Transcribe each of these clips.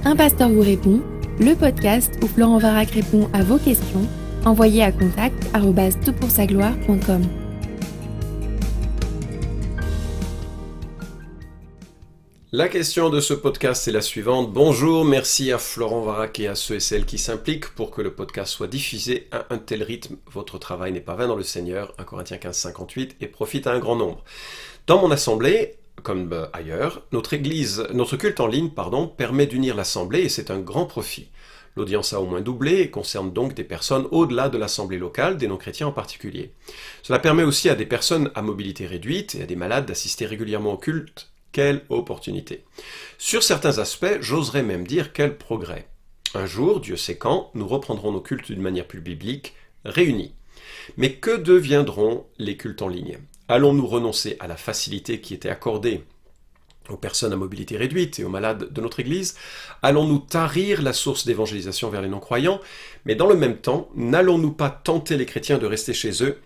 Un pasteur vous répond, le podcast où Florent Varac répond à vos questions, envoyez à contact@toutpoursagloire.com. La question de ce podcast est la suivante. Bonjour, merci à Florent Varac et à ceux et celles qui s'impliquent pour que le podcast soit diffusé à un tel rythme. Votre travail n'est pas vain dans le Seigneur, 1 Corinthiens 15, 58, et profite à un grand nombre. Dans mon assemblée, comme ailleurs, notre culte en ligne, permet d'unir l'assemblée et c'est un grand profit. L'audience a au moins doublé et concerne donc des personnes au-delà de l'assemblée locale, des non-chrétiens en particulier. Cela permet aussi à des personnes à mobilité réduite et à des malades d'assister régulièrement au culte. Quelle opportunité! Sur certains aspects, j'oserais même dire quel progrès. Un jour, Dieu sait quand, nous reprendrons nos cultes d'une manière plus biblique, réunis. Mais que deviendront les cultes en ligne? Allons-nous renoncer à la facilité qui était accordée aux personnes à mobilité réduite et aux malades de notre Église? Allons-nous tarir la source d'évangélisation vers les non-croyants? Mais dans le même temps, n'allons-nous pas tenter les chrétiens de rester chez eux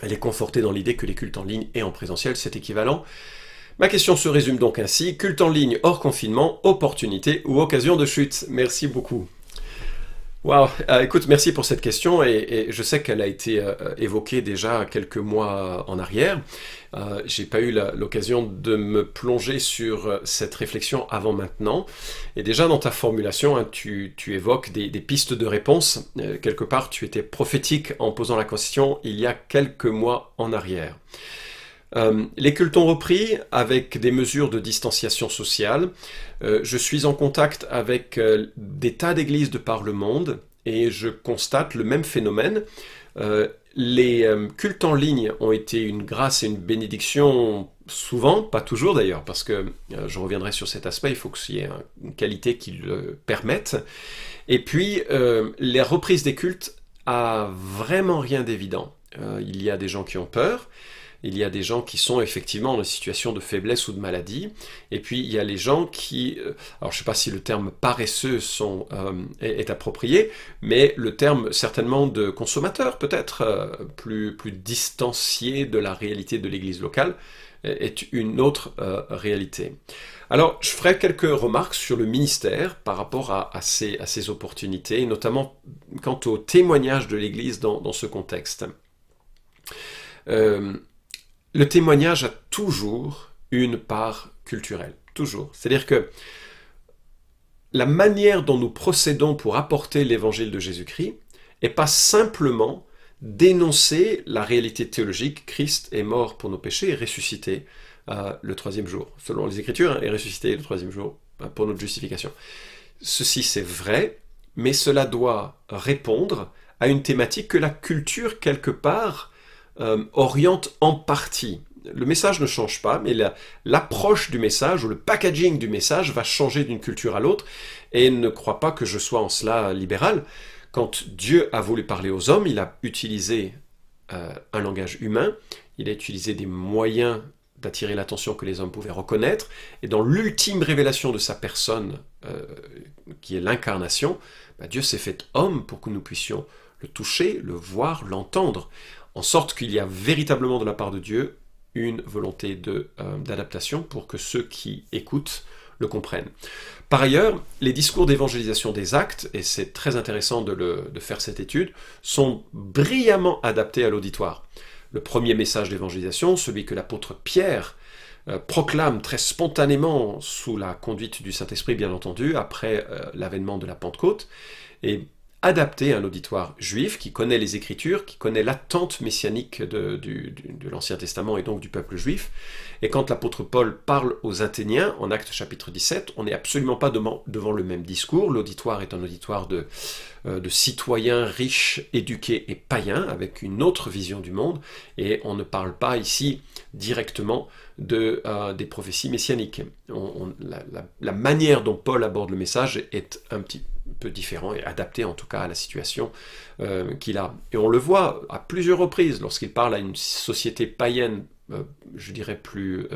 et les conforter dans l'idée que les cultes en ligne et en présentiel, c'est équivalent? Ma question se résume donc ainsi, culte en ligne hors confinement, opportunité ou occasion de chute? Merci beaucoup. Wow, écoute, merci pour cette question et je sais qu'elle a été évoquée déjà quelques mois en arrière. J'ai pas eu l'occasion de me plonger sur cette réflexion avant maintenant. Et déjà dans ta formulation, tu évoques des pistes de réponse. Quelque part, tu étais prophétique en posant la question il y a quelques mois en arrière. Les cultes ont repris avec des mesures de distanciation sociale. Je suis en contact avec des tas d'églises de par le monde et je constate le même phénomène. Les cultes en ligne ont été une grâce et une bénédiction souvent, pas toujours d'ailleurs, parce que je reviendrai sur cet aspect, il faut qu'il y ait une qualité qui le permette. Et puis, la reprise des cultes a vraiment rien d'évident. Il y a des gens qui ont peur. Il y a des gens qui sont effectivement dans une situation de faiblesse ou de maladie, et puis il y a les gens qui, alors je ne sais pas si le terme paresseux est approprié, mais le terme certainement de consommateur peut-être, plus distancié de la réalité de l'église locale, est une autre réalité. Alors je ferai quelques remarques sur le ministère par rapport à ces opportunités, notamment quant au témoignage de l'église dans ce contexte. Le témoignage a toujours une part culturelle, toujours. C'est-à-dire que la manière dont nous procédons pour apporter l'évangile de Jésus-Christ n'est pas simplement dénoncer la réalité théologique, Christ est mort pour nos péchés et ressuscité le troisième jour, selon les Écritures, et ressuscité le troisième jour pour notre justification. Ceci c'est vrai, mais cela doit répondre à une thématique que la culture, quelque part, oriente en partie. Le message ne change pas, mais l'approche du message ou le packaging du message va changer d'une culture à l'autre, et ne crois pas que je sois en cela libéral. Quand Dieu a voulu parler aux hommes, il a utilisé un langage humain, il a utilisé des moyens d'attirer l'attention que les hommes pouvaient reconnaître, et dans l'ultime révélation de sa personne, qui est l'incarnation, Dieu s'est fait homme pour que nous puissions le toucher, le voir, l'entendre, en sorte qu'il y a véritablement de la part de Dieu une volonté d'adaptation pour que ceux qui écoutent le comprennent. Par ailleurs, les discours d'évangélisation des actes, et c'est très intéressant de faire cette étude, sont brillamment adaptés à l'auditoire. Le premier message d'évangélisation, celui que l'apôtre Pierre proclame très spontanément sous la conduite du Saint-Esprit, bien entendu, après l'avènement de la Pentecôte, est adapté à un auditoire juif qui connaît les Écritures, qui connaît l'attente messianique de l'Ancien Testament et donc du peuple juif. Et quand l'apôtre Paul parle aux Athéniens, en Actes chapitre 17, on n'est absolument pas devant le même discours. L'auditoire est un auditoire de citoyens riches, éduqués et païens, avec une autre vision du monde, et on ne parle pas ici directement des prophéties messianiques. La manière dont Paul aborde le message est un petit peu différent et adapté en tout cas à la situation qu'il a. Et on le voit à plusieurs reprises lorsqu'il parle à une société païenne, je dirais plus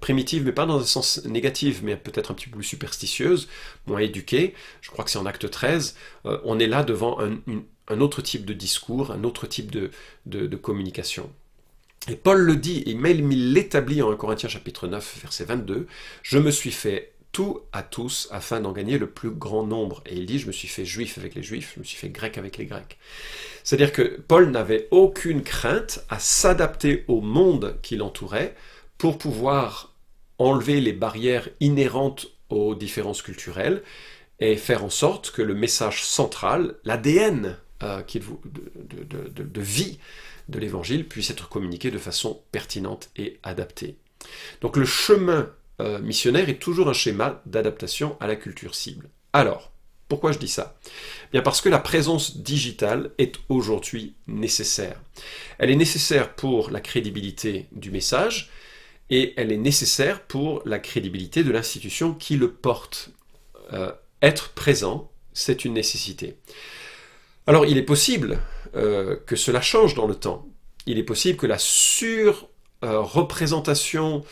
primitive, mais pas dans un sens négatif, mais peut-être un petit peu plus superstitieuse, moins éduquée. Je crois que c'est en acte 13. On est là devant un autre type de discours, un autre type de communication. Et Paul le dit, et il l'établit en 1 Corinthiens chapitre 9, verset 22, « Je me suis fait tout à tous afin d'en gagner le plus grand nombre. Et il dit, je me suis fait juif avec les juifs, je me suis fait grec avec les grecs. C'est-à-dire que Paul n'avait aucune crainte à s'adapter au monde qui l'entourait pour pouvoir enlever les barrières inhérentes aux différences culturelles et faire en sorte que le message central, l'ADN de vie de l'évangile puisse être communiqué de façon pertinente et adaptée. Donc le chemin missionnaire est toujours un schéma d'adaptation à la culture cible. Alors, pourquoi je dis ça ? Bien parce que la présence digitale est aujourd'hui nécessaire. Elle est nécessaire pour la crédibilité du message et elle est nécessaire pour la crédibilité de l'institution qui le porte. Être présent, c'est une nécessité. Alors il est possible que cela change dans le temps. Il est possible que la surreprésentation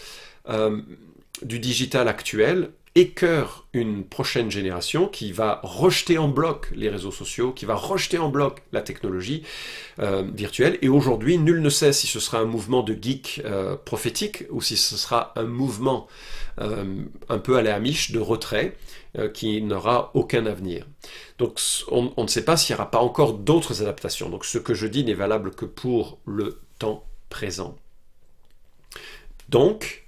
du digital actuel écœure une prochaine génération qui va rejeter en bloc les réseaux sociaux, qui va rejeter en bloc la technologie virtuelle. Et aujourd'hui, nul ne sait si ce sera un mouvement de geek prophétique ou si ce sera un mouvement un peu à la Amish de retrait qui n'aura aucun avenir. Donc on ne sait pas s'il n'y aura pas encore d'autres adaptations. Donc ce que je dis n'est valable que pour le temps présent. Donc,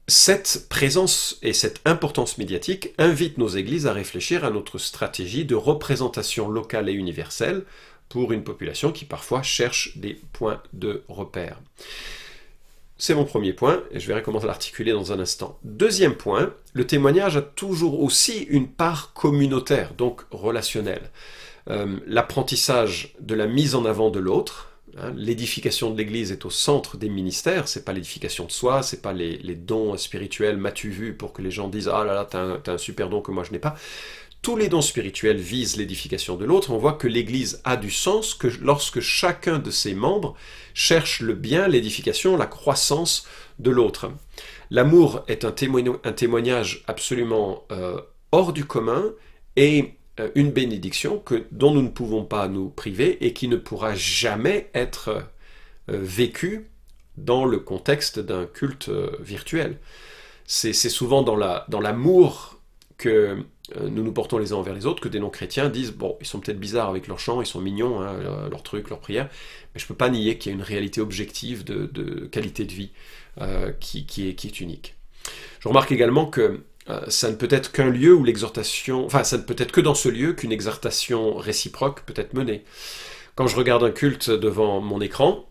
cette présence et cette importance médiatique invitent nos églises à réfléchir à notre stratégie de représentation locale et universelle pour une population qui parfois cherche des points de repère. C'est mon premier point, et je verrai comment l'articuler dans un instant. Deuxième point, le témoignage a toujours aussi une part communautaire, donc relationnelle. L'apprentissage de la mise en avant de l'autre, l'édification de l'Église est au centre des ministères, c'est pas l'édification de soi, c'est pas les dons spirituels m'as-tu vu pour que les gens disent « Ah là là, t'as un super don que moi je n'ai pas ». Tous les dons spirituels visent l'édification de l'autre. On voit que l'Église a du sens que lorsque chacun de ses membres cherche le bien, l'édification, la croissance de l'autre. L'amour est un témoignage absolument hors du commun et une bénédiction dont nous ne pouvons pas nous priver et qui ne pourra jamais être vécue dans le contexte d'un culte virtuel. C'est souvent dans l'amour que nous nous portons les uns envers les autres, que des non-chrétiens disent, bon, ils sont peut-être bizarres avec leurs chants, ils sont mignons, hein, leurs trucs, leurs prières, mais je ne peux pas nier qu'il y a une réalité objective de qualité de vie qui est unique. Je remarque également que ça ne peut être qu'un lieu où l'exhortation, enfin, ça ne peut être que dans ce lieu qu'une exhortation réciproque peut être menée. Quand je regarde un culte devant mon écran,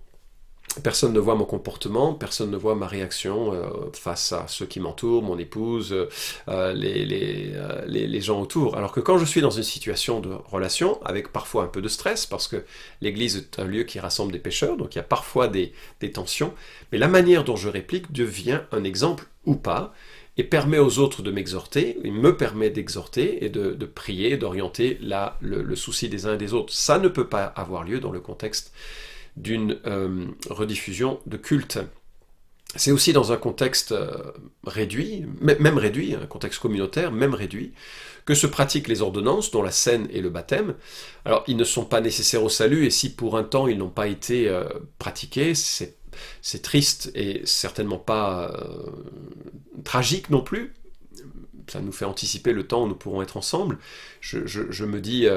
personne ne voit mon comportement, personne ne voit ma réaction face à ceux qui m'entourent, mon épouse, les gens autour. Alors que quand je suis dans une situation de relation, avec parfois un peu de stress, parce que l'Église est un lieu qui rassemble des pécheurs, donc il y a parfois des tensions, mais la manière dont je réplique devient un exemple ou pas, et permet aux autres de m'exhorter, il me permet d'exhorter et de prier, d'orienter le souci des uns et des autres. Ça ne peut pas avoir lieu dans le contexte d'une rediffusion de culte. C'est aussi dans un contexte réduit, même réduit, un contexte communautaire, même réduit, que se pratiquent les ordonnances, dont la scène et le baptême. Alors, ils ne sont pas nécessaires au salut, et si pour un temps ils n'ont pas été pratiqués, c'est triste et certainement pas tragique non plus. Ça nous fait anticiper le temps où nous pourrons être ensemble. Je me dis,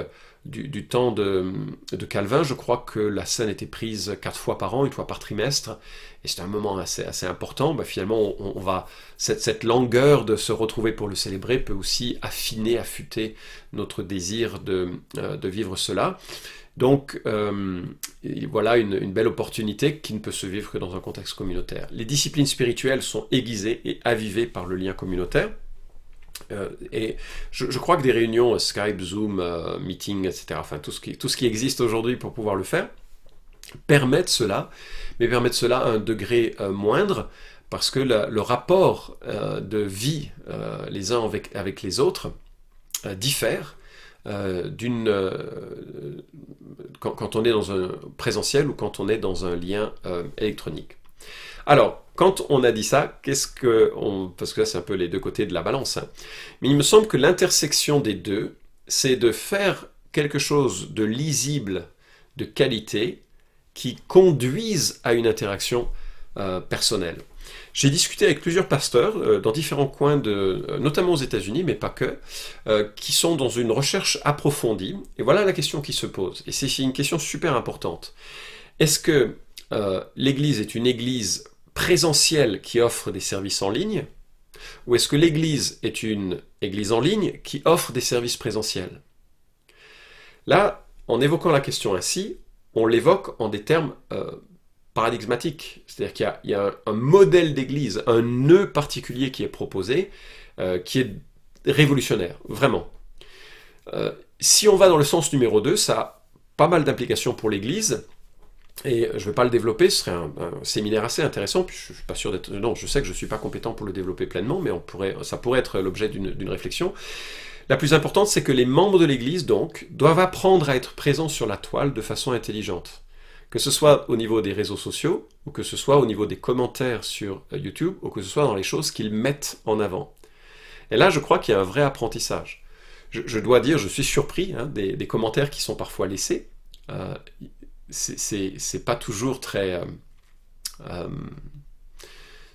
du temps de Calvin, je crois que la scène était prise 4 fois par an, 1 fois par trimestre, et c'était un moment assez important. Finalement, cette langueur de se retrouver pour le célébrer peut aussi affûter notre désir de vivre cela. Donc, voilà une belle opportunité qui ne peut se vivre que dans un contexte communautaire. Les disciplines spirituelles sont aiguisées et avivées par le lien communautaire. Et je crois que des réunions Skype, Zoom, Meeting, etc., enfin tout ce qui existe aujourd'hui pour pouvoir le faire, permettent cela, mais permettent cela à un degré moindre, parce que le rapport de vie les uns avec les autres diffère quand on est dans un présentiel ou quand on est dans un lien électronique. Alors, quand on a dit ça, parce que là c'est un peu les deux côtés de la balance, hein, mais il me semble que l'intersection des deux, c'est de faire quelque chose de lisible, de qualité, qui conduise à une interaction personnelle. J'ai discuté avec plusieurs pasteurs dans différents coins, notamment aux États-Unis, mais pas que, qui sont dans une recherche approfondie. Et voilà la question qui se pose. Et c'est une question super importante. Est-ce que l'Église est une Église présentielle qui offre des services en ligne, ou est-ce que l'Église est une Église en ligne qui offre des services présentiels? Là, en évoquant la question ainsi, on l'évoque en des termes paradigmatiques. C'est-à-dire qu'il y a un modèle d'église, un nœud particulier qui est proposé, qui est révolutionnaire, vraiment. Si on va dans le sens numéro 2, ça a pas mal d'implications pour l'église, et je ne vais pas le développer, ce serait un séminaire assez intéressant, puis je suis pas sûr d'être... Non, je sais que je ne suis pas compétent pour le développer pleinement, mais ça pourrait être l'objet d'une réflexion. La plus importante, c'est que les membres de l'Église, donc, doivent apprendre à être présents sur la toile de façon intelligente. Que ce soit au niveau des réseaux sociaux, ou que ce soit au niveau des commentaires sur YouTube, ou que ce soit dans les choses qu'ils mettent en avant. Et là, je crois qu'il y a un vrai apprentissage. Je dois dire, je suis surpris des commentaires qui sont parfois laissés. C'est pas toujours très...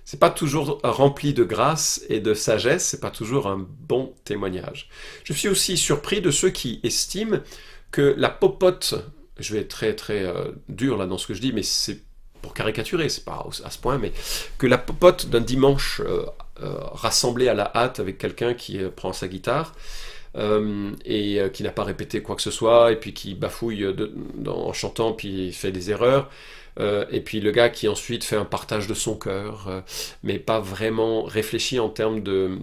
c'est pas toujours rempli de grâce et de sagesse, c'est pas toujours un bon témoignage. Je suis aussi surpris de ceux qui estiment que la popote, je vais être très très dur là dans ce que je dis, mais c'est pour caricaturer, c'est pas à ce point, mais que la popote d'un dimanche rassemblé à la hâte avec quelqu'un qui prend sa guitare, et qui n'a pas répété quoi que ce soit, et puis qui bafouille en chantant, puis fait des erreurs, et puis le gars qui ensuite fait un partage de son cœur, mais pas vraiment réfléchi en termes de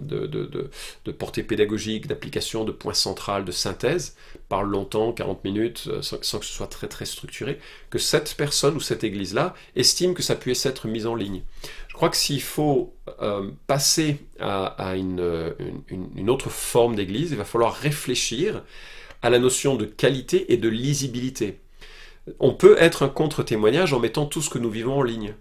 portée pédagogique, d'application, de point central, de synthèse, parle longtemps, 40 minutes, sans que ce soit très très structuré, que cette personne ou cette église-là estime que ça puisse être mis en ligne. Je crois que s'il faut passer à une autre forme d'église, il va falloir réfléchir à la notion de qualité et de lisibilité. On peut être un contre-témoignage en mettant tout ce que nous vivons en ligne.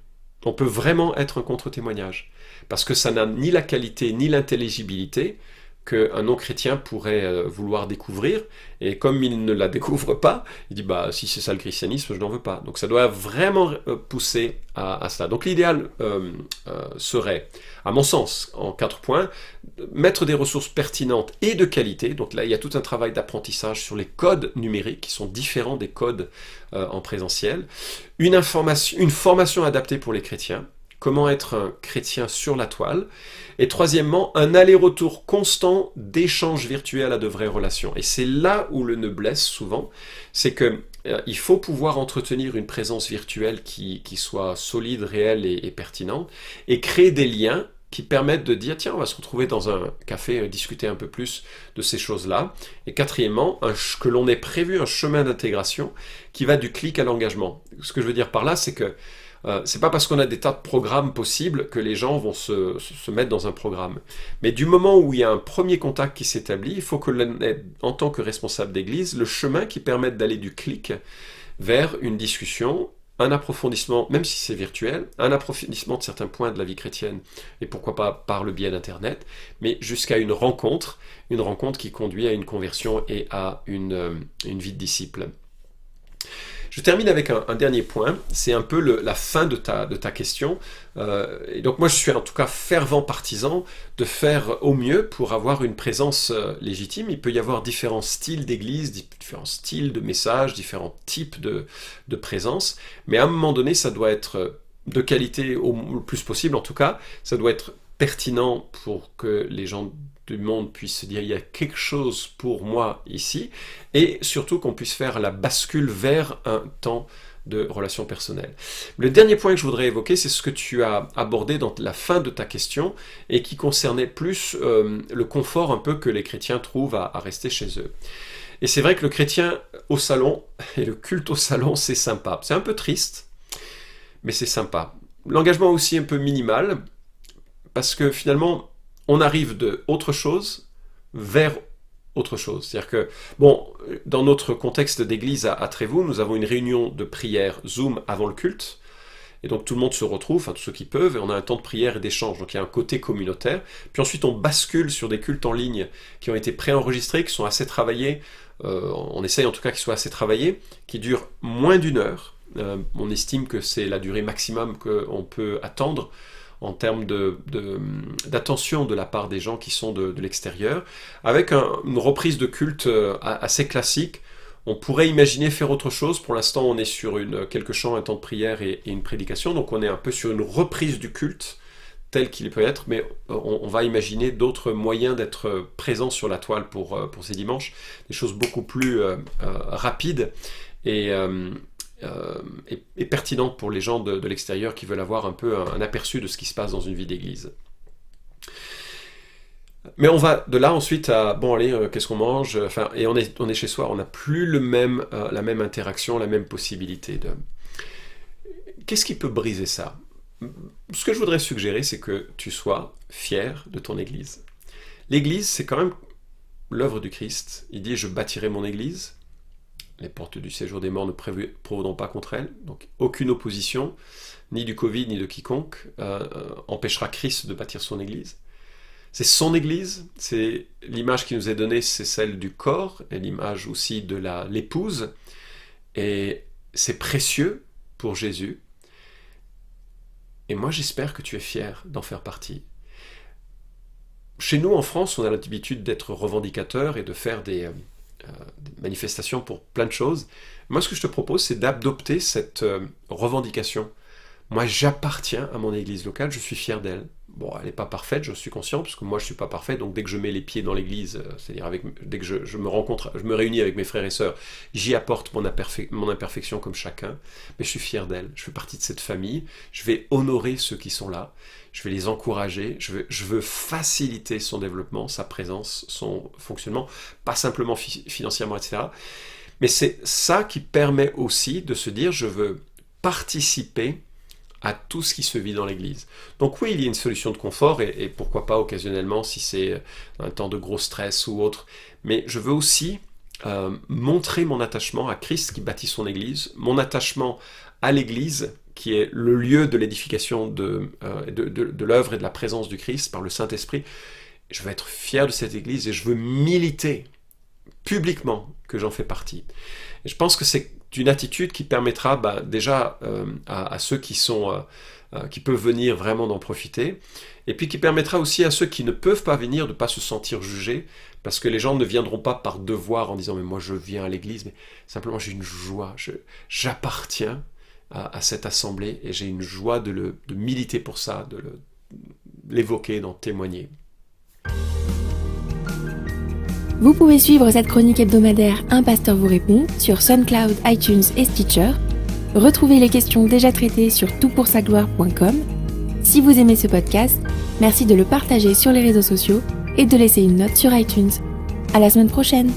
On peut vraiment être un contre-témoignage. Parce que ça n'a ni la qualité ni l'intelligibilité qu'un non-chrétien pourrait vouloir découvrir. Et comme il ne la découvre pas, il dit bah si c'est ça le christianisme, je n'en veux pas. Donc ça doit vraiment pousser à cela. Donc l'idéal serait, à mon sens, en 4 points, mettre des ressources pertinentes et de qualité. Donc là, il y a tout un travail d'apprentissage sur les codes numériques qui sont différents des codes en présentiel. Une formation adaptée pour les chrétiens. Comment être un chrétien sur la toile. Et troisièmement, un aller-retour constant d'échanges virtuels à de vraies relations. Et c'est là où le nœud blesse souvent, c'est que il faut pouvoir entretenir une présence virtuelle qui soit solide, réelle et pertinente, et créer des liens qui permettent de dire, tiens, on va se retrouver dans un café, discuter un peu plus de ces choses-là. Et quatrièmement, que l'on ait prévu un chemin d'intégration qui va du clic à l'engagement. Ce que je veux dire par là, c'est que c'est pas parce qu'on a des tas de programmes possibles que les gens vont se mettre dans un programme. Mais du moment où il y a un premier contact qui s'établit, il faut que l'on ait, en tant que responsable d'église, le chemin qui permette d'aller du clic vers une discussion, un approfondissement, même si c'est virtuel, un approfondissement de certains points de la vie chrétienne, et pourquoi pas par le biais d'Internet, mais jusqu'à une rencontre qui conduit à une conversion et à une vie de disciple. Je termine avec un dernier point, c'est un peu la fin de ta question. Et donc moi je suis en tout cas fervent partisan de faire au mieux pour avoir une présence légitime. Il peut y avoir différents styles d'église, différents styles de messages, différents types de présence, mais à un moment donné ça doit être de qualité le plus possible en tout cas, ça doit être pertinent pour que les gens du monde puisse se dire il y a quelque chose pour moi ici, et surtout qu'on puisse faire la bascule vers un temps de relations personnelles. Le dernier point que je voudrais évoquer, c'est ce que tu as abordé dans la fin de ta question et qui concernait plus le confort un peu que les chrétiens trouvent à rester chez eux. Et c'est vrai que le chrétien au salon et le culte au salon, c'est sympa. C'est un peu triste, mais c'est sympa. L'engagement aussi un peu minimal, parce que finalement on arrive de autre chose vers autre chose. C'est-à-dire que, bon, dans notre contexte d'église à Trévoux, nous avons une réunion de prière Zoom avant le culte, et donc tout le monde se retrouve, enfin tous ceux qui peuvent, et on a un temps de prière et d'échange, donc il y a un côté communautaire. Puis ensuite on bascule sur des cultes en ligne qui ont été préenregistrés, qui sont assez travaillés, on essaye en tout cas qu'ils soient assez travaillés, qui durent moins d'1 heure. On estime que c'est la durée maximum qu'on peut attendre en termes d'attention de la part des gens qui sont de l'extérieur, avec une reprise de culte assez classique. On pourrait imaginer faire autre chose. Pour l'instant, on est sur quelques chants, un temps de prière et une prédication, donc on est un peu sur une reprise du culte tel qu'il peut être, mais on va imaginer d'autres moyens d'être présent sur la toile pour ces dimanches, des choses beaucoup plus rapides et pertinentes pour les gens de l'extérieur qui veulent avoir un peu un aperçu de ce qui se passe dans une vie d'église. Mais on va de là ensuite à, bon allez, qu'est-ce qu'on mange, et on est chez soi, on n'a plus la même interaction, la même possibilité. Qu'est-ce qui peut briser ça ? Ce que je voudrais suggérer, c'est que tu sois fier de ton Église. L'Église, c'est quand même l'œuvre du Christ. Il dit « Je bâtirai mon Église ». Les portes du séjour des morts ne prévaudront pas contre elle. Donc aucune opposition, ni du Covid, ni de quiconque, empêchera Christ de bâtir son Église. C'est son Église, c'est l'image qui nous est donnée, c'est celle du corps, et l'image aussi de l'épouse. Et c'est précieux pour Jésus. Et moi, j'espère que tu es fier d'en faire partie. Chez nous, en France, on a l'habitude d'être revendicateur et de faire des manifestations pour plein de choses. Moi, ce que je te propose, c'est d'adopter cette revendication. Moi, j'appartiens à mon église locale, je suis fier d'elle. Bon, elle n'est pas parfaite, je suis conscient, parce que moi, je ne suis pas parfait, donc dès que je mets les pieds dans l'église, c'est-à-dire dès que je me réunis avec mes frères et sœurs, j'y apporte mon imperfection comme chacun, mais je suis fier d'elle, je fais partie de cette famille, je vais honorer ceux qui sont là, je vais les encourager, je veux faciliter son développement, sa présence, son fonctionnement, pas simplement financièrement, etc. Mais c'est ça qui permet aussi de se dire, je veux participer à tout ce qui se vit dans l'église. Donc oui, il y a une solution de confort, et pourquoi pas occasionnellement si c'est un temps de gros stress ou autre, mais je veux aussi montrer mon attachement à Christ qui bâtit son église, mon attachement à l'église qui est le lieu de l'édification de l'œuvre et de la présence du Christ par le Saint-Esprit. Je veux être fier de cette église et je veux militer publiquement que j'en fais partie. Et je pense que c'est une attitude qui permettra déjà à ceux qui peuvent venir vraiment d'en profiter, et puis qui permettra aussi à ceux qui ne peuvent pas venir de ne pas se sentir jugés, parce que les gens ne viendront pas par devoir en disant « mais moi je viens à l'église », mais simplement j'ai une joie, j'appartiens à cette assemblée, et j'ai une joie de militer pour ça, de l'évoquer, d'en témoigner. Vous pouvez suivre cette chronique hebdomadaire Un pasteur vous répond sur SoundCloud, iTunes et Stitcher. Retrouvez les questions déjà traitées sur toutpoursagloire.com. Si vous aimez ce podcast, merci de le partager sur les réseaux sociaux et de laisser une note sur iTunes. À la semaine prochaine!